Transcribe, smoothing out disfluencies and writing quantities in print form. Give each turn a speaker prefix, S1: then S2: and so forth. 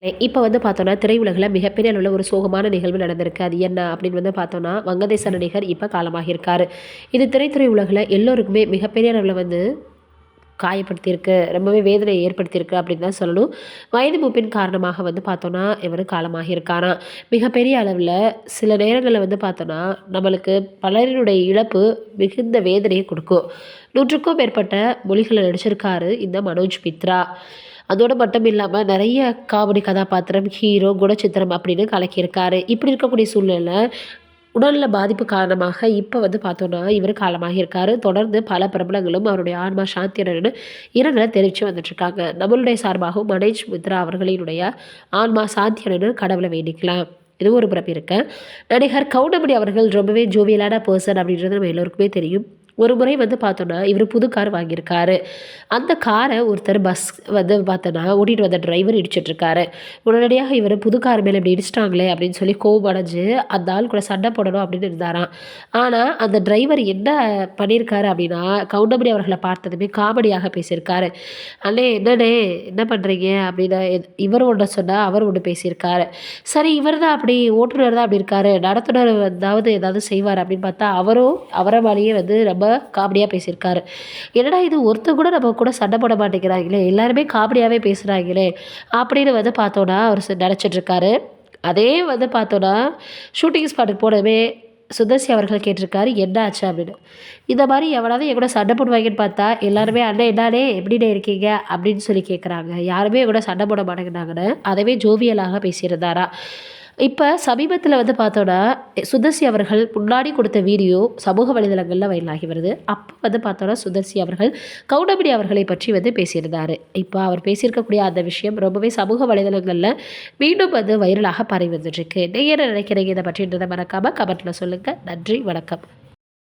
S1: இப்போ வந்து பார்த்தோன்னா, திரையுலகில மிகப்பெரிய அளவுல ஒரு சோகமான நிகழ்வு நடந்திருக்கு. அது என்ன அப்படின்னு வந்து பார்த்தோன்னா, வங்கதேச நடிகர் இப்ப காலமாகியிருக்காரு. இது திரைத்துறை உலகில எல்லோருக்குமே மிகப்பெரிய அளவுல வந்து காயப்படுத்தியிருக்கு. ரொம்பவே வேதனையை ஏற்படுத்தியிருக்கு அப்படின்னு தான் சொல்லணும். வயது மூப்பின் காரணமாக வந்து பார்த்தோன்னா, இவரு காலமாகியிருக்காராம். மிகப்பெரிய அளவுல சில நேரங்கள்ல வந்து பார்த்தோன்னா, நம்மளுக்கு பலரினுடைய இழப்பு மிகுந்த வேதனையை குடுக்கும். 100க்கும் மேற்பட்ட மொழிகள்ல நடிச்சிருக்காரு இந்த மனோஜ் மித்ரா. அதோடு மட்டும் இல்லாம நெறைய காமெடி கதாபாத்திரம், ஹீரோ, குணச்சித்திரம் அப்படின்னு கலக்கியிருக்காரு. இப்படி இருக்கக்கூடிய சூழ்நிலையில உடல்நல பாதிப்பு காரணமாக இப்ப வந்து பார்த்தோன்னா, இவரு காலமாகியிருக்காரு. தொடர்ந்து பல பிரபலங்களும் அவருடைய ஆன்மா சாந்தி அடையணும்னு இரங்கல தெரிவிச்சு வந்துட்டுருக்காங்க. நம்மளுடைய சார்பாகவும் மனோஜ் மித்ரா அவர்களினுடைய ஆன்மா சாந்தி அடையணும்னு கடவுள வேண்டிக்கலாம். இது ஒரு புறம் இருக்க. நடிகர் கவுண்டமணி அவர்கள் ரொம்பவே ஜோவியலான பெர்சன் அப்படின்றது நம்ம எல்லோருக்குமே தெரியும். ஒரு முறை வந்து பார்த்தோன்னா, இவரு புது கார் வாங்கியிருக்காரு. அந்த கார ஒருத்தர் பஸ் வந்து பார்த்தோன்னா, ஓட்டிட்டு வந்த டிரைவர் இடிச்சிட்டுருக்காரு. உடனடியாக இவரு புது கார் மேல இப்படி இடிச்சிட்டாங்களே அப்படின்னு சொல்லி கோவம் அடைஞ்சு, அந்த ஆள் கூட சண்டை போடணும் அப்படின்னு இருந்தாராம். ஆனா, அந்த டிரைவர் என்ன பண்ணியிருக்காரு அப்படின்னா, கவுண்டமணி அவர்கள பார்த்ததுமே காமெடியாக பேசியிருக்காரு. "அண்ணே என்னண்ணே என்ன பண்ணுறீங்க?" அப்படின்னு இவரு ஒண்ணு சொன்னா, அவர் ஒண்ணு பேசியிருக்காரு. சரி இவர் தான் அப்படி ஓட்டுநர் தான் அப்படி இருக்காரு. நடத்துனர் வந்தாவது ஏதாவது செய்வார் அப்படின்னு பார்த்தா, அவரும் அவர மாரியே வந்து ரொம்ப காமெடியா பேசியிருக்காரு. என்னடா இது ஒருத்தர் கூட நம்ம கூட சண்டை போட மாட்டேங்கிறாங்களே! எல்லாருமே காமெடியாவே பேசுறாங்களே! அப்படின்னு வந்து பார்த்தோன்னா, அவரு நெனச்சிட்டுருக்காரு. அதே வந்து பார்த்தோன்னா, ஷூட்டிங் ஸ்பாட்டுக்கு போனதுமே சுதர்சி அவர்கள் கேட்டிருக்காரு, "என்ன ஆச்சு?" அப்படின்னு. இந்த மாரி எவனாவது என் கூட சண்டை போடுவாங்கன்னு பார்த்தா, எல்லாருமே "அண்ணே என்னாண்ணே எப்படிண்ணே இருக்கீங்க?" அப்படின்னு சொல்லி கேட்குறாங்க. யாருமே என் கூட சண்டை போட மாட்டேங்கிறாங்கன்னு, அதவே ஜோவியலாக பேசியிருந்தாராம். இப்ப சமீபத்தில வந்து பார்த்தோன்னா, சுதர்சி அவர்கள் முன்னாடி கொடுத்த வீடியோ சமூக வலைதளங்கள்ல வைரல் ஆகி வருது. அப்ப வந்து பார்த்தோன்னா, சுதர்சி அவர்கள் கவுண்டமணி அவர்களை பற்றி வந்து பேசியிருந்தாரு. இப்ப அவர் பேசியிருக்கக்கூடிய அந்த விஷயம் ரொம்பவே சமூக வலைதளங்கள்ல மீண்டும் வந்து வைரலாக பரவி வந்துட்டுருக்கு. நீங்க என்ன நினைக்கிறீங்க இத பற்றின்றத மறக்காம கமெண்ட்ல சொல்லுங்க. நன்றி, வணக்கம்.